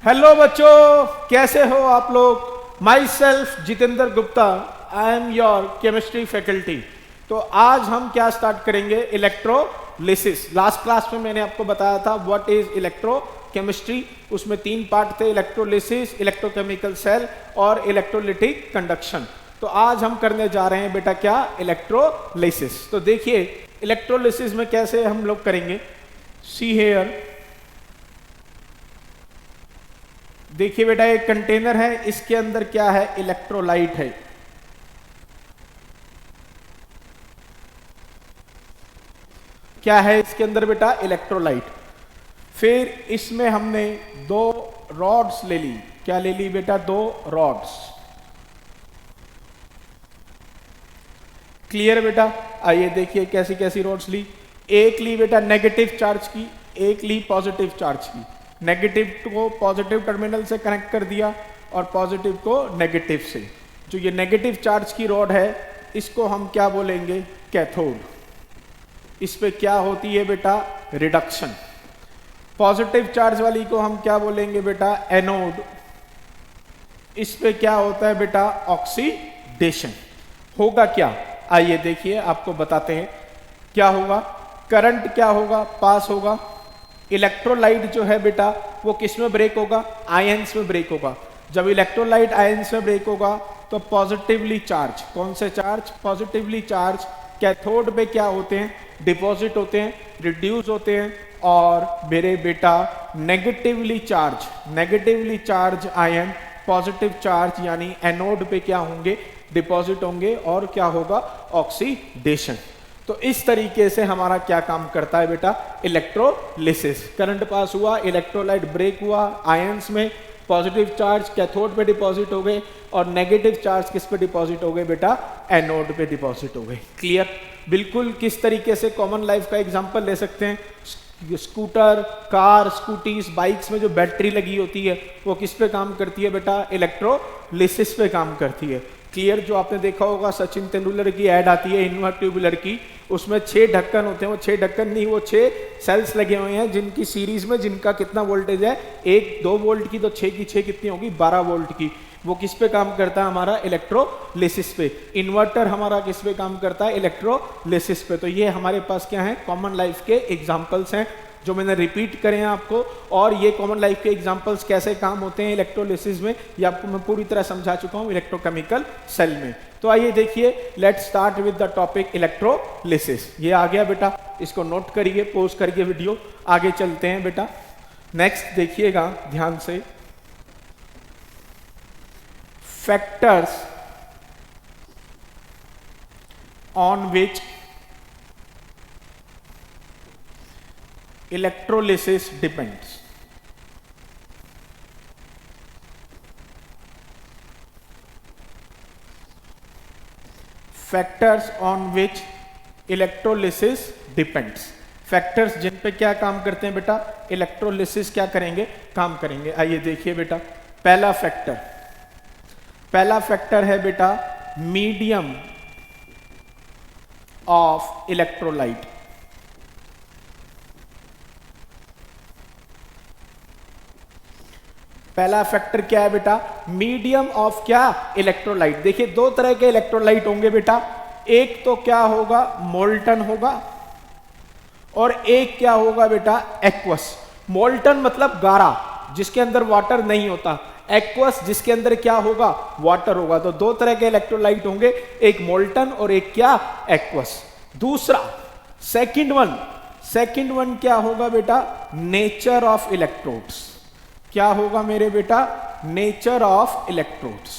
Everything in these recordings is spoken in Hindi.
हेलो बच्चों, कैसे हो आप लोग। My self Jitendra Gupta, I am your chemistry faculty. तो आज हम क्या स्टार्ट करेंगे, इलेक्ट्रोलिसिस। लास्ट क्लास में मैंने आपको बताया था व्हाट इज इलेक्ट्रोकेमिस्ट्री। उसमें 3 पार्ट थे, इलेक्ट्रोलिसिस, इलेक्ट्रोकेमिकल सेल और इलेक्ट्रोलिटिक कंडक्शन। तो आज हम करने जा रहे हैं बेटा क्या, इलेक्ट्रोलिसिस। तो देखिए इलेक्ट्रोलिसिस में कैसे हम लोग करेंगे। सी हेयर, देखिए बेटा एक कंटेनर है, इसके अंदर क्या है, इलेक्ट्रोलाइट है। क्या है इसके अंदर बेटा, इलेक्ट्रोलाइट। फिर इसमें हमने 2 रॉड्स ले ली। क्या ले ली बेटा, 2 रॉड्स। क्लियर बेटा। आइए देखिए कैसी कैसी रॉड्स ली। एक ली बेटा नेगेटिव चार्ज की, एक ली पॉजिटिव चार्ज की। नेगेटिव को पॉजिटिव टर्मिनल से कनेक्ट कर दिया और पॉजिटिव को नेगेटिव से। जो ये नेगेटिव चार्ज की रॉड है इसको हम क्या बोलेंगे, कैथोड। इस पे क्या होती है बेटा, रिडक्शन। पॉजिटिव चार्ज वाली को हम क्या बोलेंगे बेटा, एनोड। इस पे क्या होता है बेटा, ऑक्सीडेशन। होगा क्या, आइए देखिए आपको बताते हैं क्या होगा। करंट क्या होगा, पास होगा। इलेक्ट्रोलाइट जो है बेटा वो किस में ब्रेक होगा, आयंस में ब्रेक होगा। जब इलेक्ट्रोलाइट आयंस में ब्रेक होगा तो पॉजिटिवली चार्ज, कौन से चार्ज, पॉजिटिवली चार्ज कैथोड पे क्या होते हैं, डिपॉजिट होते हैं, रिड्यूस होते हैं। और मेरे बेटा negatively charge ion positive charge यानी एनोड पे क्या होंगे, डिपॉजिट होंगे और क्या होगा, ऑक्सीडेशन। तो इस तरीके से हमारा क्या काम करता है बेटा, इलेक्ट्रोलिसिस। करंट पास हुआ, इलेक्ट्रोलाइट ब्रेक हुआ, आयंस में पॉजिटिव चार्ज कैथोड पे डिपॉजिट हो गए और नेगेटिव चार्ज किस पे डिपॉजिट हो गए बेटा, एनोड पे डिपॉजिट हो गए। क्लियर। बिल्कुल किस तरीके से कॉमन लाइफ का एग्जांपल ले सकते हैं। स्कूटर, कार, स्कूटीज, बाइक्स में जो बैटरी लगी होती है वो किस पे काम करती है बेटा, इलेक्ट्रोलिसिस पे काम करती है। क्लियर। जो आपने देखा होगा सचिन तेंदुलकर की ऐड आती है इन्वर्ट्यूबुलर की, उसमें 6 ढक्कन होते हैं। वो 6 ढक्कन नहीं, वो 6 सेल्स लगे हुए हैं जिनकी सीरीज में, जिनका कितना वोल्टेज है, 1-2 वोल्ट की, तो 6 की 6 कितनी होगी, 12 वोल्ट की। वो किस पे काम करता है हमारा, इलेक्ट्रोलिसिस पे। इन्वर्टर हमारा किस पे काम करता है, इलेक्ट्रोलिसिस पे। तो ये हमारे पास क्या है, कॉमन लाइफ के एग्जाम्पल्स हैं जो मैंने रिपीट करें आपको। और ये कॉमन लाइफ के एग्जांपल्स कैसे काम होते हैं इलेक्ट्रोलिसिस में, ये आपको मैं पूरी तरह समझा चुका हूं इलेक्ट्रोकेमिकल सेल में। तो आइए देखिए, let's start with the topic electrolysis. ये आ गया बेटा, इसको नोट करिए, पॉज करिए वीडियो, आगे चलते हैं बेटा। नेक्स्ट देखिएगा ध्यान से, factors on which electrolysis depends. Factors on which electrolysis depends. Factors जिन पे क्या काम करते हैं बेटा, इलेक्ट्रोलिसिस क्या करेंगे, काम करेंगे। आइए देखिए बेटा, पहला फैक्टर है बेटा मीडियम ऑफ इलेक्ट्रोलाइट। पहला फैक्टर क्या है बेटा, मीडियम ऑफ क्या, इलेक्ट्रोलाइट। देखिए 2 तरह के इलेक्ट्रोलाइट होंगे बेटा, एक तो क्या होगा, मोल्टन होगा, और एक क्या होगा बेटा, एक्वस। मोल्टन मतलब गाढ़ा, जिसके अंदर वाटर नहीं होता। एक्वस जिसके अंदर क्या होगा, वाटर होगा। तो 2 तरह के इलेक्ट्रोलाइट होंगे, एक मोल्टन और एक क्या, एक्वस। दूसरा सेकंड वन क्या होगा बेटा, नेचर ऑफ इलेक्ट्रोड्स। क्या होगा मेरे बेटा, नेचर ऑफ इलेक्ट्रोड्स।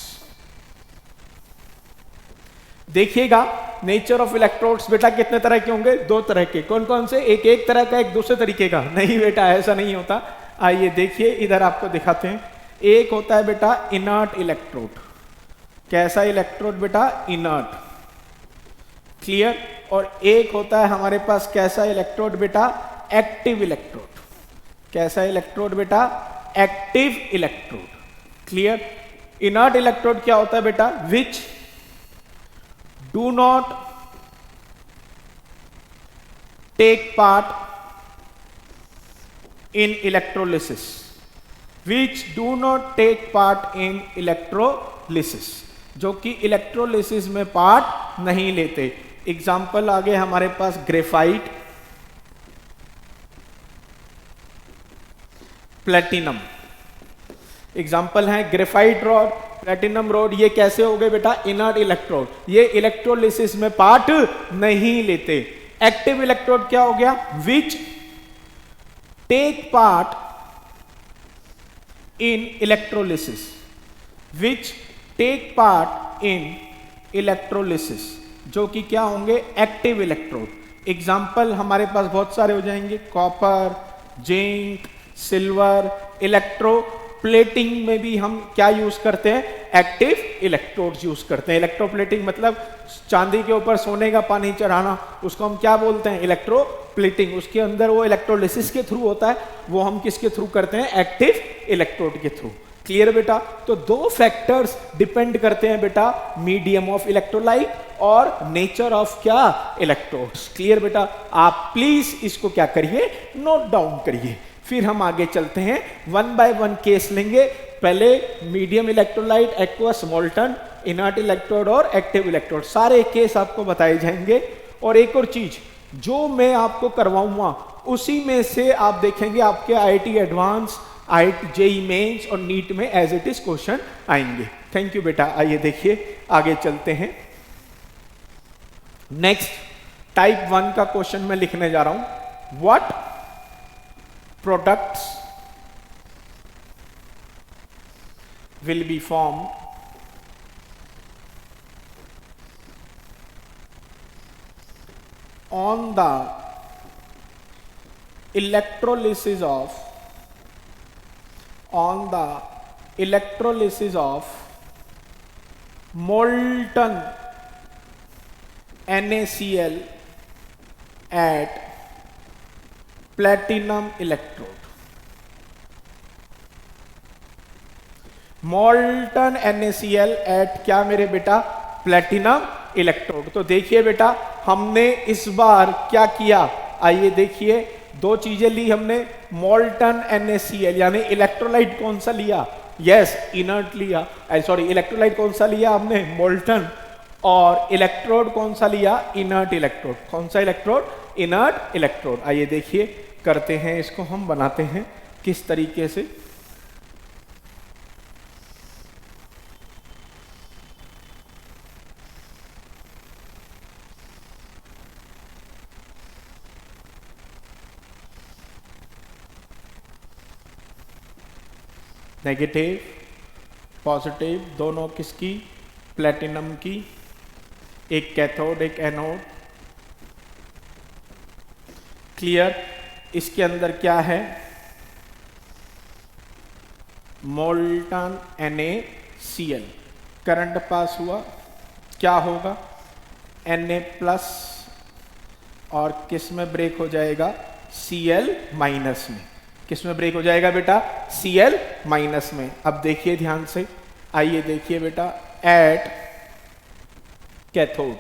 देखिएगा नेचर ऑफ इलेक्ट्रोड्स बेटा कितने तरह के होंगे, 2 तरह के। कौन कौन से, एक तरह का, एक दूसरे तरीके का। नहीं बेटा ऐसा नहीं होता। आइए देखिए इधर आपको दिखाते हैं। एक होता है बेटा इनर्ट इलेक्ट्रोड। कैसा इलेक्ट्रोड बेटा, इनर्ट। क्लियर। और एक होता है हमारे पास कैसा इलेक्ट्रोड बेटा, एक्टिव इलेक्ट्रोड। कैसा इलेक्ट्रोड बेटा, active electrode. Clear. Inert electrode क्या होता है बेटा, which do not take part in electrolysis. Which do not take part in electrolysis, जो कि इलेक्ट्रोलिसिस में पार्ट नहीं लेते। एग्जाम्पल आगे हमारे पास ग्रेफाइट, प्लेटिनम। एग्जाम्पल है ग्रेफाइट रॉड, प्लेटिनम रॉड। ये कैसे हो गए बेटा? इनर्ट इलेक्ट्रोड, ये इलेक्ट्रोलिसिस में पार्ट नहीं लेते। एक्टिव इलेक्ट्रोड क्या हो गया? Which take part in electrolysis, which take part in electrolysis, जो कि क्या होंगे? Active electrode. एग्जाम्पल हमारे पास बहुत सारे हो जाएंगे, कॉपर, जिंक, सिल्वर। इलेक्ट्रोप्लेटिंग में भी हम क्या यूज करते हैं? एक्टिव इलेक्ट्रोड्स यूज करते हैं। इलेक्ट्रोप्लेटिंग मतलब चांदी के ऊपर सोने का पानी चढ़ाना, उसको हम क्या बोलते हैं? इलेक्ट्रोप्लेटिंग। उसके अंदर वो इलेक्ट्रोलिसिस के थ्रू होता है, वो हम किसके थ्रू करते हैं? एक्टिव इलेक्ट्रोड के थ्रू। क्लियर बेटा? तो दो फैक्टर्स डिपेंड करते हैं बेटा, मीडियम ऑफ इलेक्ट्रोलाइट और नेचर ऑफ क्या? इलेक्ट्रोड्स। क्लियर बेटा? आप प्लीज इसको क्या करिए? नोट डाउन करिए। फिर हम आगे चलते हैं, वन बाय वन केस लेंगे। पहले medium electrolyte, aqueous, molten, inert electrode और एक्टिव इलेक्ट्रोड, सारे केस आपको बताए जाएंगे। और एक और चीज जो मैं आपको करवाऊंगा उसी में से आप देखेंगे आपके IIT advance, IIT JEE mains और नीट में एज इट इज क्वेश्चन आएंगे। थैंक यू बेटा। आइए देखिए आगे चलते हैं। नेक्स्ट टाइप 1 का क्वेश्चन मैं लिखने जा रहा हूं। What products will be formed on the electrolysis of molten NaCl at platinum electrode. Molten NaCl at क्या मेरे बेटा? Platinum electrode. तो देखिए बेटा, हमने इस बार क्या किया? आइए देखिए, दो चीजें ली हमने। मोल्टन NaCl यानी इलेक्ट्रोलाइट कौन सा लिया? यस, इनर्ट लिया। सॉरी, इलेक्ट्रोलाइट कौन सा लिया हमने? मोल्टन। और इलेक्ट्रोड कौन सा लिया? Inert electrode. कौन सा इलेक्ट्रोड? Inert electrode. आइए देखिए, करते हैं इसको, हम बनाते हैं किस तरीके से। नेगेटिव पॉजिटिव दोनों किसकी? प्लेटिनम की। एक कैथोड एक एनोड। क्लियर? इसके अंदर क्या है? Molten NaCl। करंट पास हुआ, क्या होगा? Na+ और किस में ब्रेक हो जाएगा? Cl- में। किस में ब्रेक हो जाएगा बेटा? Cl- में। अब देखिए ध्यान से, आइए देखिए बेटा, एट कैथोड।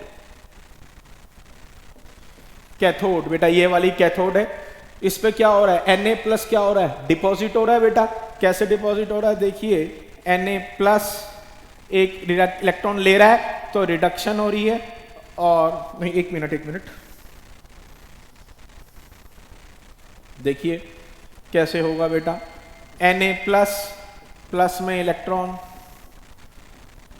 कैथोड बेटा ये वाली कैथोड है, इस पे क्या हो रहा है? Na+ क्या हो रहा है? डिपॉजिट हो रहा है बेटा। कैसे डिपॉजिट हो रहा है? देखिए, Na+ एक इलेक्ट्रॉन ले रहा है तो रिडक्शन हो रही है। और नहीं, एक मिनट, देखिए कैसे होगा बेटा। Na+ में इलेक्ट्रॉन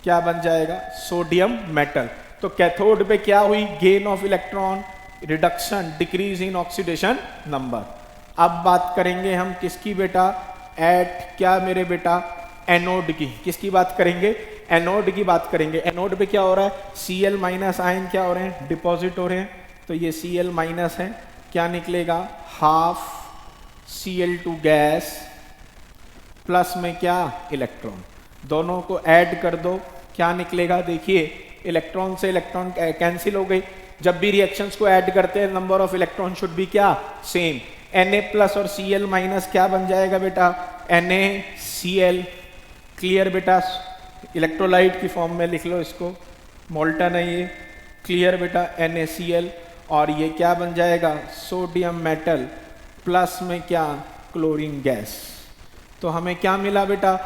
क्या बन जाएगा? Sodium metal. तो कैथोड पे क्या हुई? Gain of electron, reduction, decrease in oxidation number. अब बात करेंगे हम किसकी बेटा? एट क्या मेरे बेटा? एनोड की। किसकी बात करेंगे? एनोड की बात करेंगे। एनोड पे क्या हो रहा है? Cl- आयन क्या हो रहे हैं? डिपॉजिट हो रहे हैं। तो ये Cl- है, क्या निकलेगा? हाफ Cl2 गैस प्लस में क्या? इलेक्ट्रॉन। दोनों को ऐड कर दो, क्या निकलेगा? देखिए, इलेक्ट्रॉन से इलेक्ट्रॉन कैंसिल हो गई। जब भी रिएक्शंस को ऐड करते हैं, number of electron should be क्या? सेम। Na+ और Cl- क्या बन जाएगा बेटा? NaCl। क्लियर बेटा? इलेक्ट्रोलाइट की फॉर्म में लिख लो इसको, मोल्टन है ये। क्लियर बेटा? NaCl। और ये क्या बन जाएगा? सोडियम मेटल प्लस में क्या? Chlorine gas. तो हमें क्या मिला बेटा,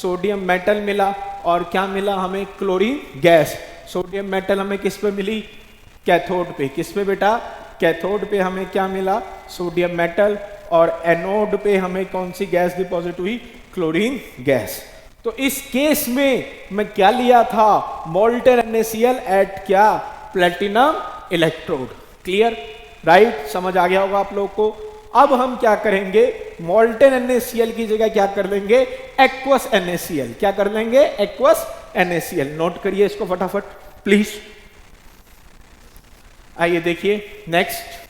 सोडियम मेटल मिला, और क्या मिला हमें, क्लोरीन गैस। सोडियम मेटल हमें किस पे मिली, कैथोड पे। किस पे बेटा, कैथोड पे हमें क्या मिला, सोडियम मेटल, और एनोड पे हमें कौन सी गैस डिपॉजिट हुई, क्लोरीन गैस। तो इस केस में मैं क्या लिया था, मोल्टेन NaCl एट क्या, प्लेटिनम इलेक्ट्रोड। क्लियर, राइट, समझ आ गया होगा आप लोग को। अब हम क्या करेंगे, मोल्टेन NaCl की जगह क्या कर लेंगे, एक्वस NaCl। क्या कर लेंगे, एक्वस NaCl। नोट करिए इसको फटाफट प्लीज। आइए देखिए नेक्स्ट।